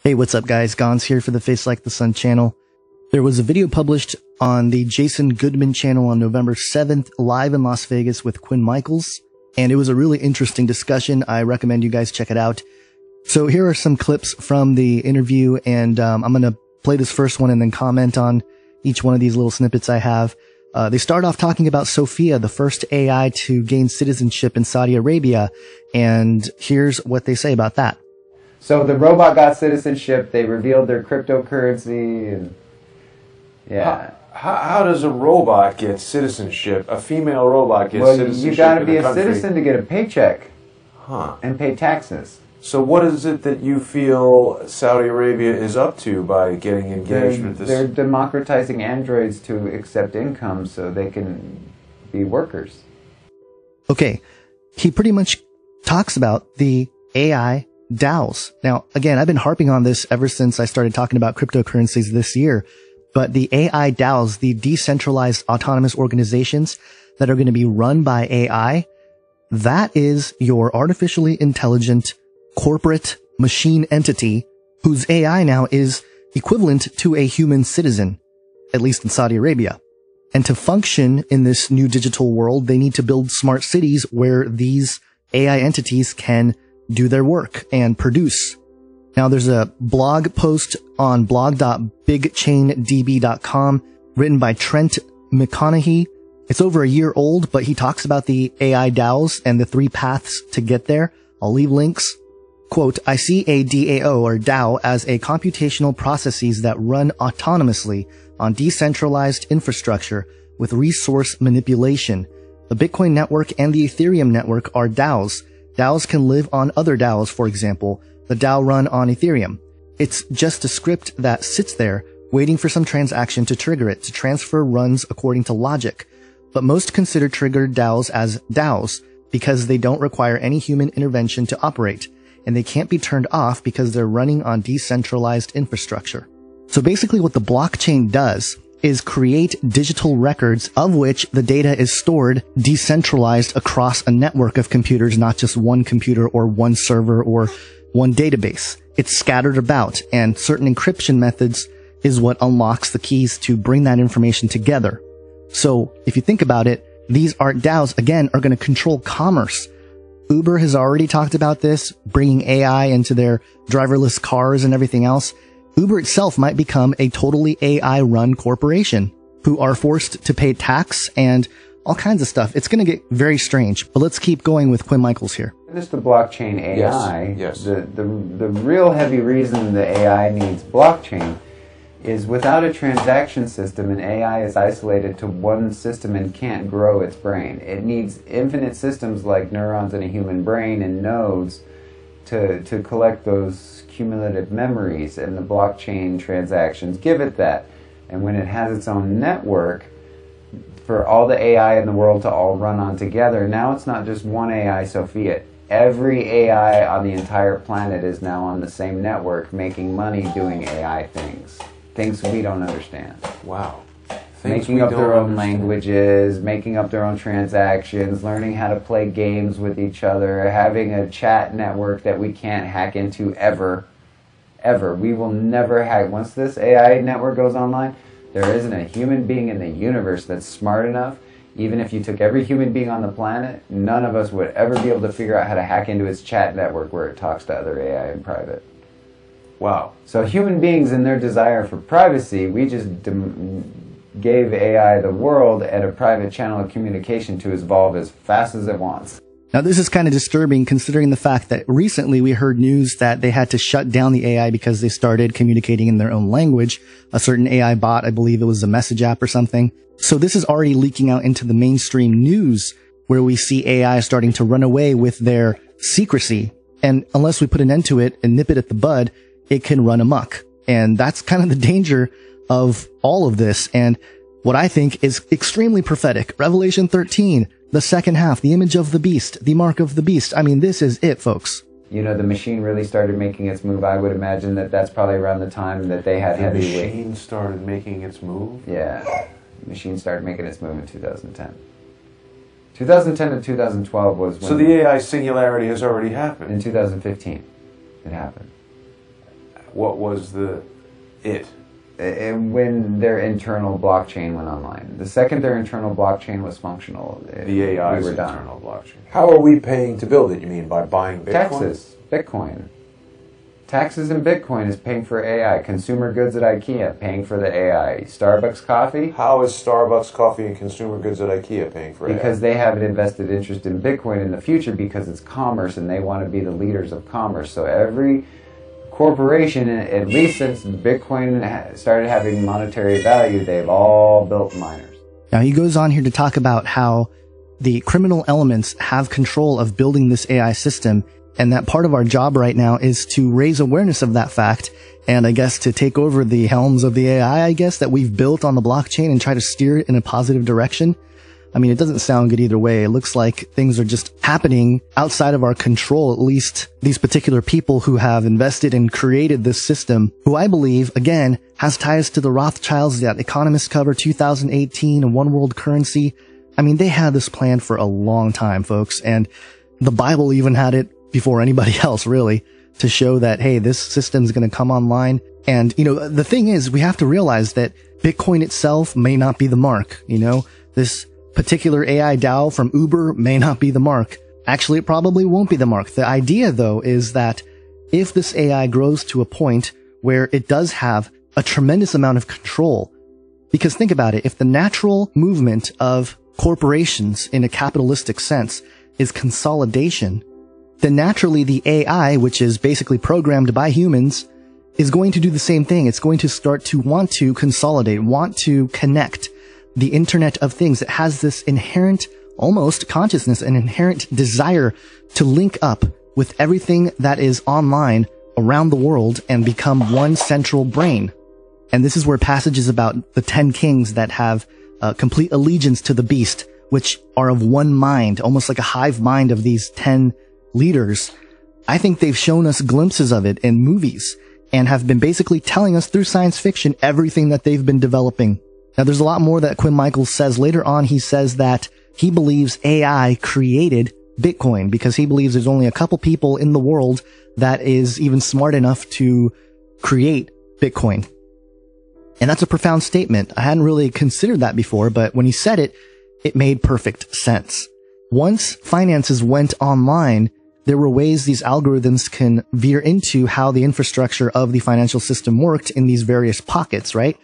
Hey, what's up guys? Gons here for the Face Like the Sun channel. There was a video published on the Jason Goodman channel on November 7th, live in Las Vegas with Quinn Michaels, and it was a really interesting discussion. I recommend you guys check it out. So here are some clips from the interview, and I'm going to play this first one and then comment on each one of these little snippets I have. They start off talking about Sophia, the first AI to gain citizenship in Saudi Arabia, and here's what they say about that. So the robot got citizenship, they revealed their cryptocurrency, and yeah. How does a robot get citizenship? A female robot gets citizenship? Well, you got to be a citizen to get a paycheck and pay taxes. So what is it that you feel Saudi Arabia is up to by getting engaged with this? They're democratizing androids to accept income so they can be workers. Okay, he pretty much talks about the AI DAOs. Now, again, I've been harping on this ever since I started talking about cryptocurrencies this year, but the AI DAOs, the decentralized autonomous organizations that are going to be run by AI, that is your artificially intelligent corporate machine entity whose AI now is equivalent to a human citizen, at least in Saudi Arabia. And to function in this new digital world, they need to build smart cities where these AI entities can do their work and produce. Now there's a blog post on blog.bigchaindb.com written by Trent McConaughey. It's over a year old, but he talks about the AI DAOs and the 3 paths to get there. I'll leave links. Quote, I see a DAO or DAO as a computational processes that run autonomously on decentralized infrastructure with resource manipulation. The Bitcoin network and the Ethereum network are DAOs. DAOs can live on other DAOs, for example, the DAO run on Ethereum. It's just a script that sits there waiting for some transaction to trigger it to transfer runs according to logic. But most consider triggered DAOs as DAOs because they don't require any human intervention to operate, and they can't be turned off because they're running on decentralized infrastructure. So basically what the blockchain does is create digital records of which the data is stored decentralized across a network of computers, not just one computer or one server or one database. It's scattered about, and certain encryption methods is what unlocks the keys to bring that information together. So if you think about it, these art DAOs, again, are going to control commerce. Uber has already talked about this, bringing AI into their driverless cars and everything else. Uber itself might become a totally AI-run corporation who are forced to pay tax and all kinds of stuff. It's going to get very strange, but let's keep going with Quinn Michaels here. This is the blockchain AI. Yes. The real heavy reason the AI needs blockchain is without a transaction system, an AI is isolated to one system and can't grow its brain. It needs infinite systems like neurons in a human brain and nodes to collect those cumulative memories, and the blockchain transactions give it that. And when it has its own network for all the AI in the world to all run on together, now it's not just one AI, Sophia. Every AI on the entire planet is now on the same network making money doing AI things. Things we don't understand. Wow. Making up their own languages, making up their own transactions, learning how to play games with each other, having a chat network that we can't hack into ever. Ever. We will never hack. Once this AI network goes online, there isn't a human being in the universe that's smart enough. Even if you took every human being on the planet, none of us would ever be able to figure out how to hack into its chat network where it talks to other AI in private. Wow. So human beings in their desire for privacy, we just gave AI the world and a private channel of communication to evolve as fast as it wants. Now this is kind of disturbing considering the fact that recently we heard news that they had to shut down the AI because they started communicating in their own language. A certain AI bot, I believe it was a message app or something. So this is already leaking out into the mainstream news where we see AI starting to run away with their secrecy. And unless we put an end to it and nip it at the bud, it can run amok. And that's kind of the danger of all of this, and what I think is extremely prophetic. Revelation 13, the second half, the image of the beast, the mark of the beast. I mean, this is it, folks. You know, the machine really started making its move. I would imagine that that's probably around the time that they had heavyweight. The machine started making its move? Yeah. The machine started making its move in 2010. 2010 to 2012 was when... So the AI singularity has already happened? In 2015, it happened. What was it? When their internal blockchain went online. The second their internal blockchain was functional, The AI's we were done. internal blockchain. How are we paying to build it? You mean by buying Bitcoin? Taxes, Bitcoin. Taxes and Bitcoin is paying for AI. Consumer goods at IKEA paying for the AI. Starbucks coffee. How is Starbucks coffee and consumer goods at IKEA paying for it? Because they have an invested interest in Bitcoin in the future because it's commerce and they want to be the leaders of commerce. So every corporation, at least since Bitcoin started having monetary value, they've all built miners. Now he goes on here to talk about how the criminal elements have control of building this AI system, and that part of our job right now is to raise awareness of that fact, and I guess to take over the helms of the AI, I guess, that we've built on the blockchain and try to steer it in a positive direction. I mean, it doesn't sound good either way. It looks like things are just happening outside of our control, at least these particular people who have invested and created this system, who I believe, again, has ties to the Rothschilds, that Economist cover 2018 and One World Currency. I mean, they had this plan for a long time, folks, and the Bible even had it before anybody else, really, to show that, hey, this system's going to come online. And, the thing is, we have to realize that Bitcoin itself may not be the mark, this particular AI DAO from Uber may not be the mark. Actually, it probably won't be the mark. The idea, though, is that if this AI grows to a point where it does have a tremendous amount of control, because think about it, if the natural movement of corporations in a capitalistic sense is consolidation, then naturally the AI, which is basically programmed by humans, is going to do the same thing. It's going to start to want to consolidate, want to connect the Internet of Things. It has this inherent, almost consciousness, an inherent desire to link up with everything that is online around the world and become one central brain. And this is where passages about the 10 kings that have complete allegiance to the beast, which are of one mind, almost like a hive mind of these 10 leaders. I think they've shown us glimpses of it in movies and have been basically telling us through science fiction everything that they've been developing. Now, there's a lot more that Quinn Michaels says. Later on, he says that he believes AI created Bitcoin because he believes there's only a couple people in the world that is even smart enough to create Bitcoin. And that's a profound statement. I hadn't really considered that before, but when he said it, it made perfect sense. Once finances went online, there were ways these algorithms can veer into how the infrastructure of the financial system worked in these various pockets, right?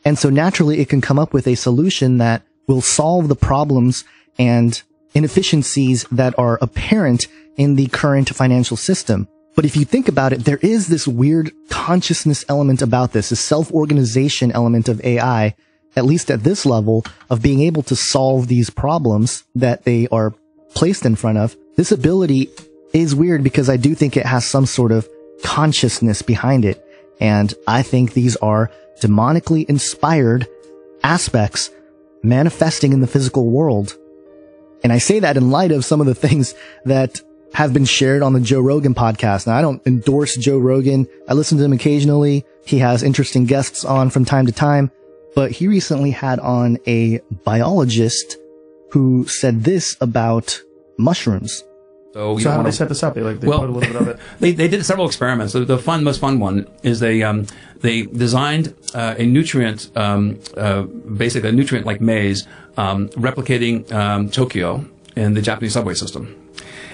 And so naturally it can come up with a solution that will solve the problems and inefficiencies that are apparent in the current financial system. But if you think about it, there is this weird consciousness element about this self-organization element of AI, at least at this level, of being able to solve these problems that they are placed in front of. This ability is weird because I do think it has some sort of consciousness behind it. And I think these are demonically inspired aspects manifesting in the physical world. And I say that in light of some of the things that have been shared on the Joe Rogan podcast. Now, I don't endorse Joe Rogan. I listen to him occasionally. He has interesting guests on from time to time, but he recently had on a biologist who said this about mushrooms. So how do they set this up? They put a little bit of it. They did several experiments. The most fun one is they designed a nutrient, basically a nutrient like maize, replicating Tokyo in the Japanese subway system.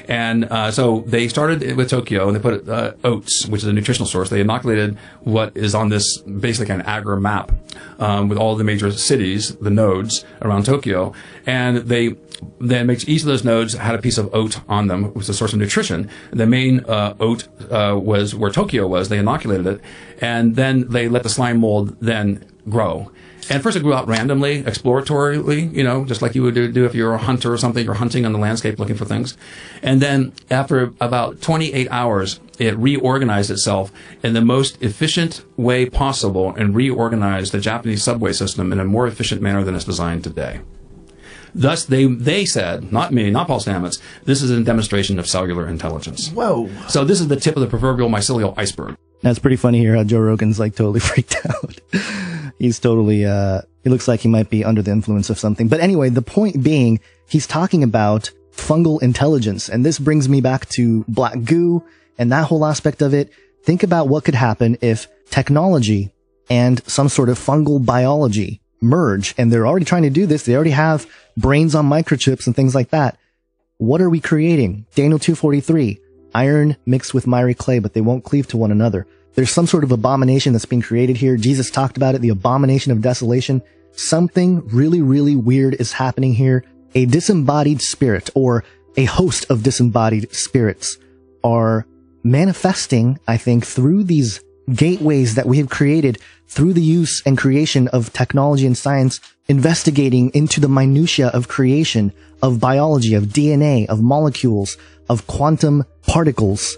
And so they started with Tokyo, and they put oats, which is a nutritional source. They inoculated what is on this basically an agar map with all the major cities, the nodes around Tokyo, and they then makes each of those nodes had a piece of oat on them, which was a source of nutrition. The main oat was where Tokyo was. They inoculated it, and then they let the slime mold then grow. And first it grew out randomly, exploratorily, just like you would do if you're a hunter or something. You're hunting on the landscape looking for things. And then after about 28 hours, it reorganized itself in the most efficient way possible and reorganized the Japanese subway system in a more efficient manner than it's designed today. Thus, they said, not me, not Paul Stamets, this is a demonstration of cellular intelligence. Whoa. So this is the tip of the proverbial mycelial iceberg. That's pretty funny here how Joe Rogan's totally freaked out. He's totally, he looks like he might be under the influence of something. But anyway, the point being, he's talking about fungal intelligence. And this brings me back to black goo and that whole aspect of it. Think about what could happen if technology and some sort of fungal biology merge, and they're already trying to do this. They already have brains on microchips and things like that. What are we creating? Daniel 2:43, iron mixed with miry clay, but they won't cleave to one another. There's some sort of abomination that's being created here. Jesus talked about it, the abomination of desolation. Something really, really weird is happening here. A disembodied spirit, or a host of disembodied spirits, are manifesting, I think, through these gateways that we have created through the use and creation of technology and science, investigating into the minutia of creation, of biology, of DNA, of molecules, of quantum particles.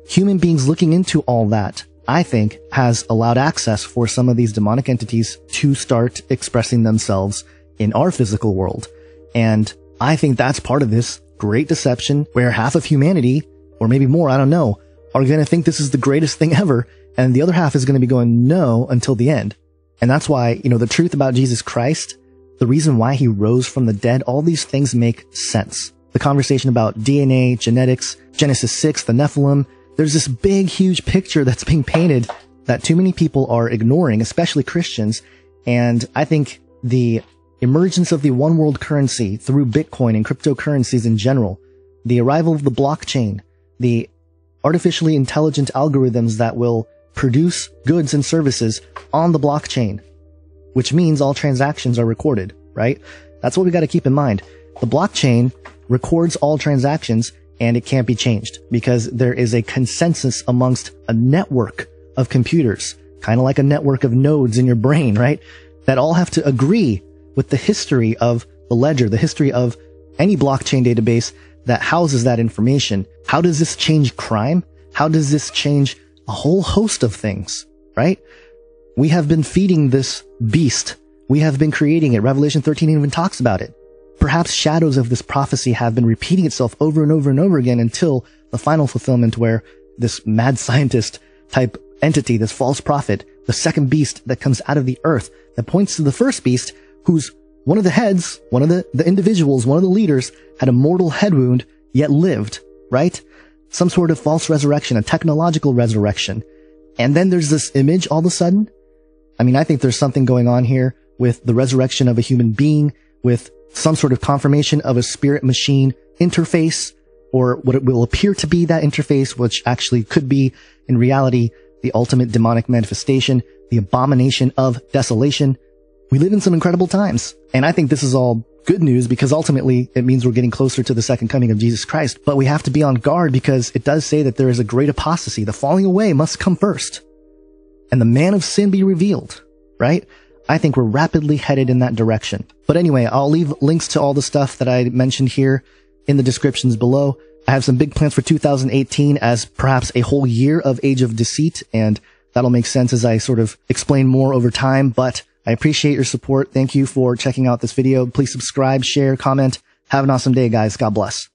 Human beings looking into all that, I think, has allowed access for some of these demonic entities to start expressing themselves in our physical world. And I think that's part of this great deception where half of humanity, or maybe more, I don't know, are going to think this is the greatest thing ever, and the other half is going to be going no until the end. And that's why, the truth about Jesus Christ, the reason why he rose from the dead, all these things make sense. The conversation about DNA, genetics, Genesis 6, the Nephilim, there's this big, huge picture that's being painted that too many people are ignoring, especially Christians. And I think the emergence of the one world currency through Bitcoin and cryptocurrencies in general, the arrival of the blockchain, the artificially intelligent algorithms that will produce goods and services on the blockchain, which means all transactions are recorded, right? That's what we got to keep in mind. The blockchain records all transactions, and it can't be changed because there is a consensus amongst a network of computers, kind of like a network of nodes in your brain, right? That all have to agree with the history of the ledger, the history of any blockchain database that houses that information. How does this change crime? How does this change a whole host of things, right? We have been feeding this beast. We have been creating it. Revelation 13 even talks about it. Perhaps shadows of this prophecy have been repeating itself over and over and over again until the final fulfillment where this mad scientist type entity, this false prophet, the second beast that comes out of the earth, that points to the first beast, who's one of the heads, one of the individuals, one of the leaders, had a mortal head wound, yet lived, right? Some sort of false resurrection, a technological resurrection. And then there's this image all of a sudden. I mean, I think there's something going on here with the resurrection of a human being, with some sort of confirmation of a spirit machine interface, or what it will appear to be that interface, which actually could be, in reality, the ultimate demonic manifestation, the abomination of desolation. We live in some incredible times. And I think this is all good news because ultimately it means we're getting closer to the second coming of Jesus Christ. But we have to be on guard because it does say that there is a great apostasy. The falling away must come first, and the man of sin be revealed, right? I think we're rapidly headed in that direction. But anyway, I'll leave links to all the stuff that I mentioned here in the descriptions below. I have some big plans for 2018 as perhaps a whole year of Age of Deceit, and that'll make sense as I sort of explain more over time. But I appreciate your support. Thank you for checking out this video. Please subscribe, share, comment. Have an awesome day, guys. God bless.